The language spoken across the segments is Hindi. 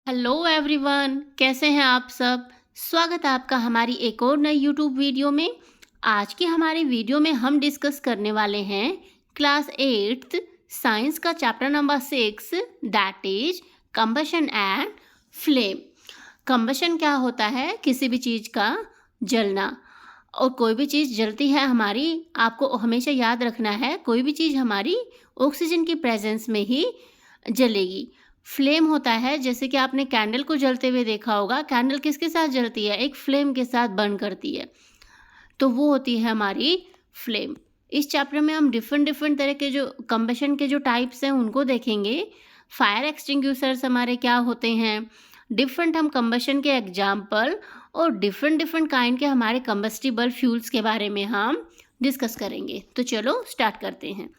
हेलो एवरीवन, कैसे हैं आप सब। स्वागत है आपका हमारी एक और नई यूट्यूब वीडियो में। आज की हमारी वीडियो में हम डिस्कस करने वाले हैं क्लास 8th साइंस का chapter number 6, that is combustion and flame. Combustion क्या होता है? किसी भी चीज़ का जलना। और कोई भी चीज़ जलती है हमारी, आपको हमेशा याद रखना है, कोई भी चीज़ हमारी ऑक्सीजन की प्रेजेंस में ही जलेगी। फ्लेम होता है, जैसे कि आपने कैंडल को जलते हुए देखा होगा। कैंडल किसके साथ जलती है? एक फ्लेम के साथ बर्न करती है, तो वो होती है हमारी फ्लेम। इस चैप्टर में हम डिफरेंट डिफरेंट तरह के जो कंबशन के जो टाइप्स हैं उनको देखेंगे। फायर एक्सटिंग्विशर्स हमारे क्या होते हैं, डिफरेंट हम कंबशन के एग्जाम्पल और डिफरेंट डिफरेंट काइंड के हमारे कंबस्टिबल फ्यूल्स के बारे में हम डिस्कस करेंगे। तो चलो स्टार्ट करते हैं।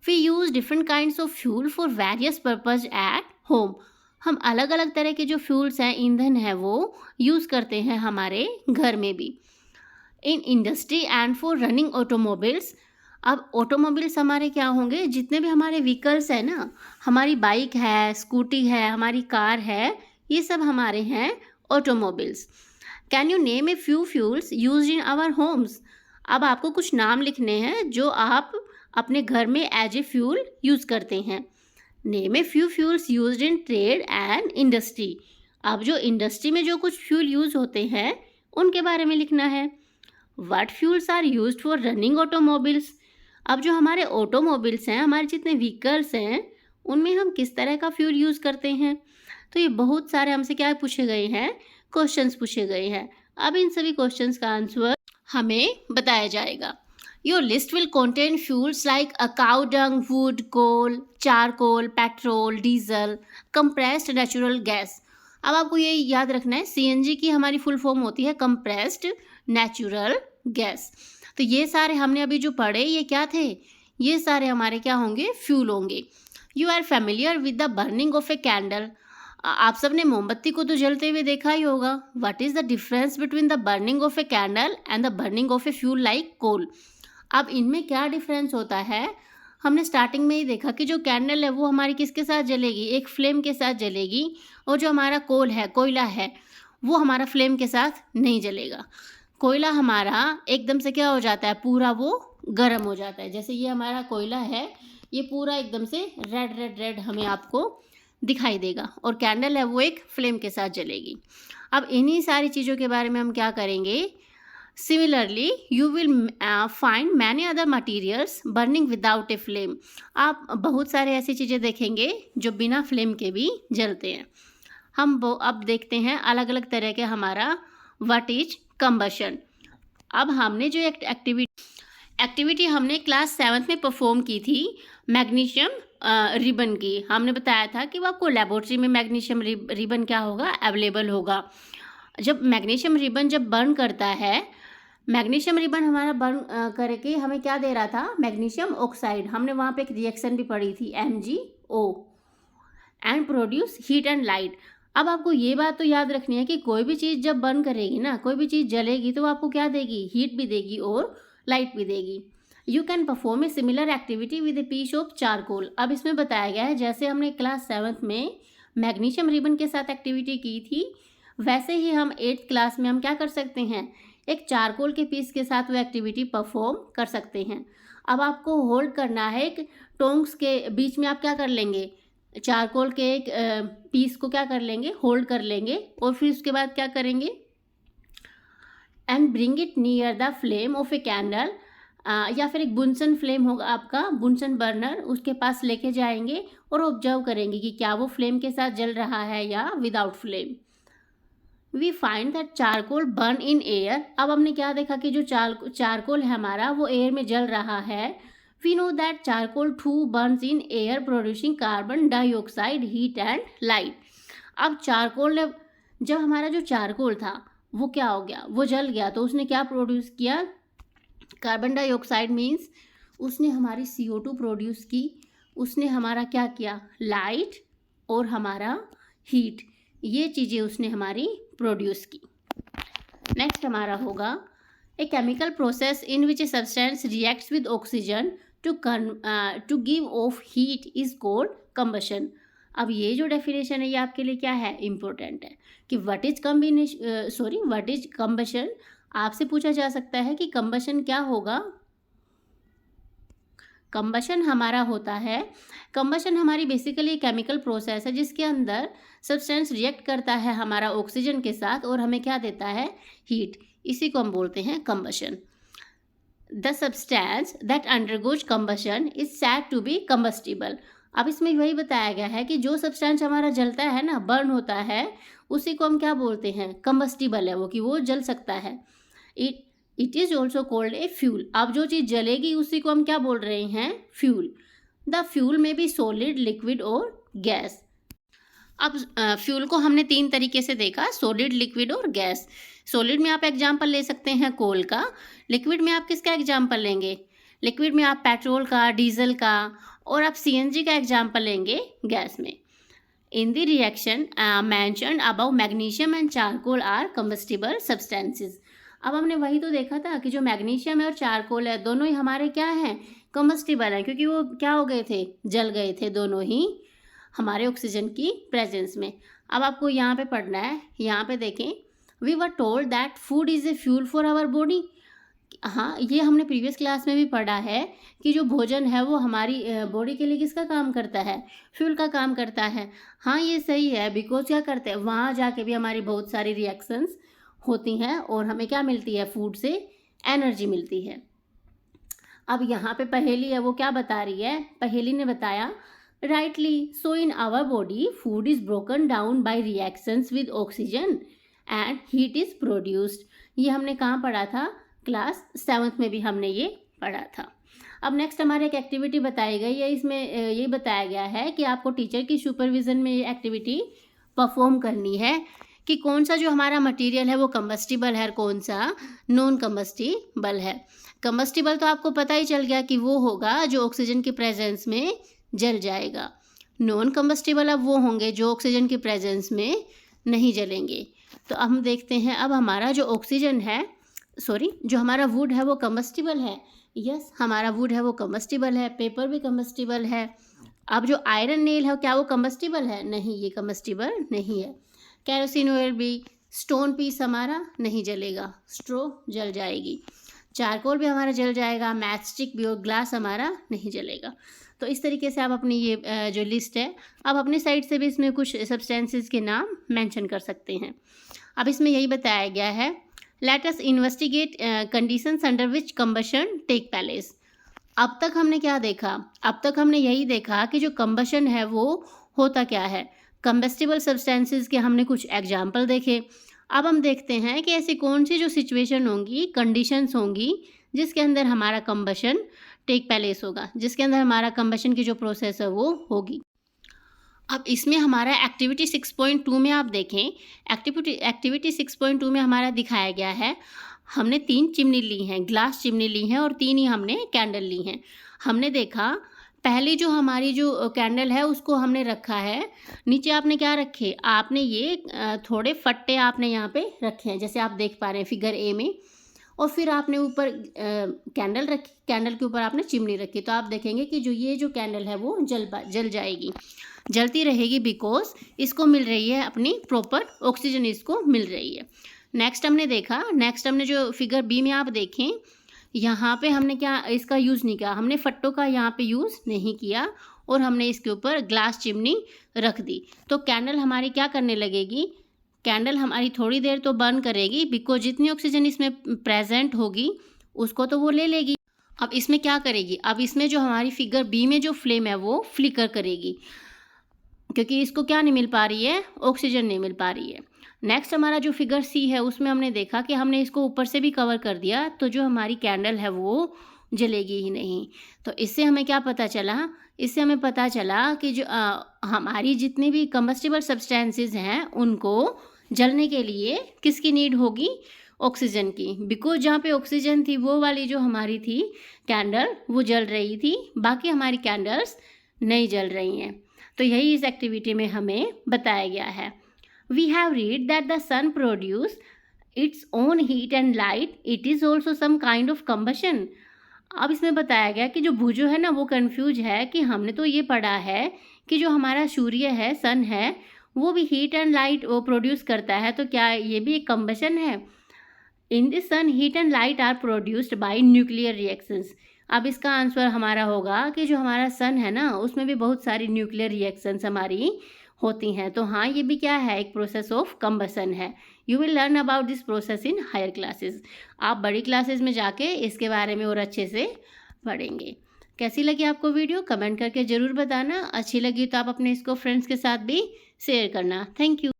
We use different kinds of fuel for various purpose at home. हम अलग अलग तरह के जो फ्यूल्स हैं, ईंधन है, वो यूज़ करते हैं हमारे घर में भी। In industry and for running automobiles. अब ऑटोमोबाइल्स हमारे क्या होंगे? जितने भी हमारे व्हीकल्स हैं ना, हमारी बाइक है, स्कूटी है, हमारी कार है, ये सब हमारे हैं automobiles. Can you name a few fuels use in our homes. अब आपको कुछ नाम लिखने हैं जो आप अपने घर में एज ए फ्यूल यूज़ करते हैं। Name a few fuels used in trade and industry. अब जो इंडस्ट्री में जो कुछ फ्यूल यूज़ होते हैं उनके बारे में लिखना है। What fuels are used for running automobiles. अब जो हमारे ऑटोमोबाइल्स हैं, हमारे जितने व्हीकल्स हैं, उनमें हम किस तरह का फ्यूल यूज़ करते हैं। तो ये बहुत सारे हमसे क्या पूछे गए हैं, क्वेश्चंस पूछे गए हैं। अब इन सभी क्वेश्चंस का आंसर हमें बताया जाएगा। Your list will contain fuels like a cow dung, wood, coal, charcoal, petrol, diesel, compressed natural gas. अब आपको ये याद रखना है, सीएनजी की हमारी फुल फॉर्म होती है कंप्रेस्ड नेचुरल गैस। तो ये सारे हमने अभी जो पढ़े, ये क्या थे? ये सारे हमारे क्या होंगे? फ्यूल होंगे। You are familiar with the burning of a candle. आप सब ने मोमबत्ती को तो जलते हुए देखा ही होगा। What is the difference between the burning of a candle and the burning of a fuel like coal. अब इनमें क्या डिफरेंस होता है? हमने स्टार्टिंग में ही देखा कि जो कैंडल है वो हमारी किसके साथ जलेगी? एक फ्लेम के साथ जलेगी। और जो हमारा कोल है, कोयला है, वो हमारा फ्लेम के साथ नहीं जलेगा। कोयला हमारा एकदम से क्या हो जाता है? पूरा वो गर्म हो जाता है। जैसे ये हमारा कोयला है, ये पूरा एकदम से रेड रेड रेड हमें आपको दिखाई देगा। और कैंडल है वो एक फ्लेम के साथ जलेगी। अब इन्हीं सारी चीज़ों के बारे में हम क्या करेंगे? Similarly, you will find many other materials burning without a flame. आप बहुत सारे ऐसी चीज़ें देखेंगे जो बिना फ्लेम के भी जलते हैं। हम वो अब देखते हैं अलग अलग तरह के हमारा व्हाट इज कंबशन। अब हमने जो एक्टिविटी हमने क्लास 7th में परफॉर्म की थी, मैग्नीशियम रिबन की। हमने बताया था कि वो आपको लेबोरेटरी में मैग्नीशियम रिबन क्या होगा? अवेलेबल होगा। जब मैग्नीशियम रिबन जब बर्न करता है, मैग्नीशियम रिबन हमारा बर्न करके हमें क्या दे रहा था? Magnesium oxide. हमने वहाँ पे एक रिएक्शन भी पढ़ी थी, MgO, and produce heat and light. अब आपको ये बात तो याद रखनी है कि कोई भी चीज़ जब बर्न करेगी ना, कोई भी चीज़ जलेगी, तो आपको क्या देगी? हीट भी देगी और लाइट भी देगी। You can perform a similar activity with a piece of charcoal. अब इसमें बताया गया है, जैसे हमने क्लास 7th में मैग्नीशियम रिबन के साथ एक्टिविटी की थी, वैसे ही हम 8th क्लास में हम क्या कर सकते हैं? एक चारकोल के पीस के साथ वो एक्टिविटी परफॉर्म कर सकते हैं। अब आपको होल्ड करना है, एक टोंग्स के बीच में आप क्या कर लेंगे? चारकोल के एक पीस को क्या कर लेंगे? होल्ड कर लेंगे। और फिर उसके बाद क्या करेंगे? And bring it near the flame of a candle, या फिर एक बुनसन फ्लेम होगा आपका, बुनसन बर्नर, उसके पास लेके जाएंगे और ऑब्जर्व करेंगे कि क्या वो फ्लेम के साथ जल रहा है या without flame. We find that charcoal burn in air. अब हमने क्या देखा कि जो चारकोल है हमारा, वो एयर में जल रहा है। We know that charcoal too burns in air producing carbon dioxide, heat and light. अब चारकोल ने, जब हमारा जो चारकोल था वो क्या हो गया? वो जल गया, तो उसने क्या प्रोड्यूस किया? कार्बन डाइऑक्साइड मीन्स उसने हमारी CO2 प्रोड्यूस की। उसने हमारा क्या किया? लाइट और हमारा हीट, ये चीज़ें उसने हमारी प्रोड्यूस की। नेक्स्ट हमारा होगा a chemical process in which a substance reacts with oxygen to give off heat is called combustion. अब ये जो डेफिनेशन है ये आपके लिए क्या है, इम्पोर्टेंट है कि व्हाट इज कंबशन। आपसे पूछा जा सकता है कि कंबशन क्या होगा। कंबशन हमारा होता है, कंबशन हमारी बेसिकली केमिकल प्रोसेस है जिसके अंदर सब्सटेंस रिएक्ट करता है हमारा ऑक्सीजन के साथ और हमें क्या देता है, हीट। इसी को हम बोलते हैं combustion. The substance that undergoes combustion is said to be combustible. अब इसमें वही बताया गया है कि जो सब्सटेंस हमारा जलता है ना, बर्न होता है, उसी को हम क्या बोलते हैं, कंबस्टिबल है वो, कि वो जल सकता है। It is also called a fuel. अब जो चीज़ जलेगी उसी को हम क्या बोल रहे हैं, फ्यूल। द फ्यूल में बी सॉलिड, लिक्विड और गैस। अब फ्यूल को हमने 3 तरीके से देखा, सॉलिड, लिक्विड और गैस। सॉलिड में आप एग्जाम्पल ले सकते हैं कोल का, लिक्विड में आप किसका एग्जाम्पल लेंगे, लिक्विड में आप पेट्रोल का, डीजल का, और आप सीएनजी का एग्जाम्पल लेंगे गैस में। In the reaction mentioned above, magnesium and charcoal are combustible substances. अब हमने वही तो देखा था कि जो मैग्नीशियम है और चारकोल है दोनों ही हमारे क्या हैं, कंबस्टिबल हैं, क्योंकि वो क्या हो गए थे, जल गए थे दोनों ही हमारे ऑक्सीजन की प्रेजेंस में। अब आपको यहाँ पे पढ़ना है, यहाँ पे देखें, we were told that food is a fuel for our body. हाँ, ये हमने प्रीवियस क्लास में भी पढ़ा है कि जो भोजन है वो हमारी बॉडी के लिए किसका काम करता है, फ्यूल का काम करता है। हाँ, ये सही है, बिकॉज क्या करते हैं, वहाँ जाके भी हमारी बहुत सारी रिएक्शंस होती हैं और हमें क्या मिलती है, फूड से एनर्जी मिलती है। अब यहाँ पे पहेली है, वो क्या बता रही है, पहेली ने बताया, rightly so in our body food is broken down by reactions with oxygen and heat is produced। ये हमने कहाँ पढ़ा था, क्लास 7th में भी हमने ये पढ़ा था। अब नेक्स्ट हमारे एक एक्टिविटी बताई गई है, इसमें ये बताया गया है कि आपको टीचर की सुपरविजन में ये एक्टिविटी परफॉर्म करनी है कि कौन सा जो हमारा मटेरियल है वो कंबस्टिबल है और कौन सा नॉन कंबस्टिबल है। कंबस्टिबल तो आपको पता ही चल गया कि वो होगा जो ऑक्सीजन की प्रेजेंस में जल जाएगा। नॉन कंबस्टिबल अब वो होंगे जो ऑक्सीजन की प्रेजेंस में नहीं जलेंगे। तो अब हम देखते हैं, अब हमारा जो ऑक्सीजन है, जो हमारा वुड है वो कंबस्टिबल है। यस, हमारा वुड है वो कंबस्टिबल है, पेपर भी कंबस्टिबल है। अब जो आयरन नेल है क्या वो कंबस्टिबल है, नहीं, ये कंबस्टिबल नहीं है। कैरोसिन ऑयल भी, स्टोन पीस हमारा नहीं जलेगा, स्ट्रो जल जाएगी, चारकोल भी हमारा जल जाएगा, मैच स्टिक भी और ग्लास हमारा नहीं जलेगा। तो इस तरीके से आप अपनी ये जो लिस्ट है, आप अपनी साइड से भी इसमें कुछ सब्सटेंसेस के नाम मेंशन कर सकते हैं। अब इसमें यही बताया गया है, let us investigate conditions under which combustion take place. अब तक हमने क्या देखा, अब तक हमने यही देखा कि जो कंबशन है वो होता क्या है, कंबस्टिबल सब्सटेंसेस के हमने कुछ एग्जाम्पल देखे। अब हम देखते हैं कि ऐसी कौन सी जो सिचुएशन होंगी, कंडीशंस होंगी जिसके अंदर हमारा कंबशन टेक प्लेस होगा, जिसके अंदर हमारा कंबशन की जो प्रोसेस है वो होगी। अब इसमें हमारा एक्टिविटी 6.2 में आप देखें, एक्टिविटी 6.2 में हमारा दिखाया गया है, हमने 3 चिमनी ली हैं, ग्लास चिमनी ली हैं और 3 ही हमने कैंडल ली हैं। हमने देखा पहली जो हमारी जो कैंडल है उसको हमने रखा है, नीचे आपने क्या रखे, आपने ये थोड़े फट्टे आपने यहाँ पे रखे हैं, जैसे आप देख पा रहे हैं फिगर ए में, और फिर आपने ऊपर कैंडल रखी, कैंडल के ऊपर आपने चिमनी रखी। तो आप देखेंगे कि जो ये जो कैंडल है वो जल जाएगी, जलती रहेगी, बिकॉज इसको मिल रही है अपनी प्रॉपर ऑक्सीजन, इसको मिल रही है। नेक्स्ट हमने देखा, नेक्स्ट हमने जो फिगर बी में आप देखें, यहाँ पे हमने क्या इसका यूज़ नहीं किया, हमने फट्टों का यहाँ पे यूज़ नहीं किया और हमने इसके ऊपर ग्लास चिमनी रख दी। तो कैंडल हमारी क्या करने लगेगी, कैंडल हमारी थोड़ी देर तो बर्न करेगी, बिकॉज जितनी ऑक्सीजन इसमें प्रेजेंट होगी उसको तो वो ले लेगी। अब इसमें क्या करेगी, अब इसमें जो हमारी फिगर बी में जो फ्लेम है वो फ्लिकर करेगी, क्योंकि इसको क्या नहीं मिल पा रही है, ऑक्सीजन नहीं मिल पा रही है। नेक्स्ट हमारा जो फिगर सी है उसमें हमने देखा कि हमने इसको ऊपर से भी कवर कर दिया, तो जो हमारी कैंडल है वो जलेगी ही नहीं। तो इससे हमें क्या पता चला, इससे हमें पता चला कि जो हमारी जितनी भी कंबस्टिबल सब्सटेंसेस हैं उनको जलने के लिए किसकी नीड होगी, ऑक्सीजन की, बिकॉज जहाँ पे ऑक्सीजन थी वो वाली जो हमारी थी कैंडल वो जल रही थी, बाकी हमारी कैंडल्स नहीं जल रही हैं। तो यही इस एक्टिविटी में हमें बताया गया है। We have read that the sun produce its own heat and light, it is also some kind of combustion. अब इसमें बताया गया कि जो भुजो है ना वो कंफ्यूज है कि हमने तो ये पढ़ा है कि जो हमारा सूर्य है, सन है, वो भी हीट एंड लाइट वो प्रोड्यूस करता है, तो क्या ये भी एक कंबशन है? In the sun heat and light are produced by nuclear reactions. अब इसका आंसर हमारा होगा कि जो हमारा सन है ना, उसमें भी बहुत सारी न्यूक्लियर रिएक्शंस हमारी होती हैं। तो हाँ, ये भी क्या है, एक प्रोसेस ऑफ कंबशन है। You will learn about this process in higher classes. आप बड़ी क्लासेस में जाके इसके बारे में और अच्छे से पढ़ेंगे। कैसी लगी आपको वीडियो, कमेंट करके ज़रूर बताना। अच्छी लगी तो आप अपने इसको फ्रेंड्स के साथ भी शेयर करना। Thank you.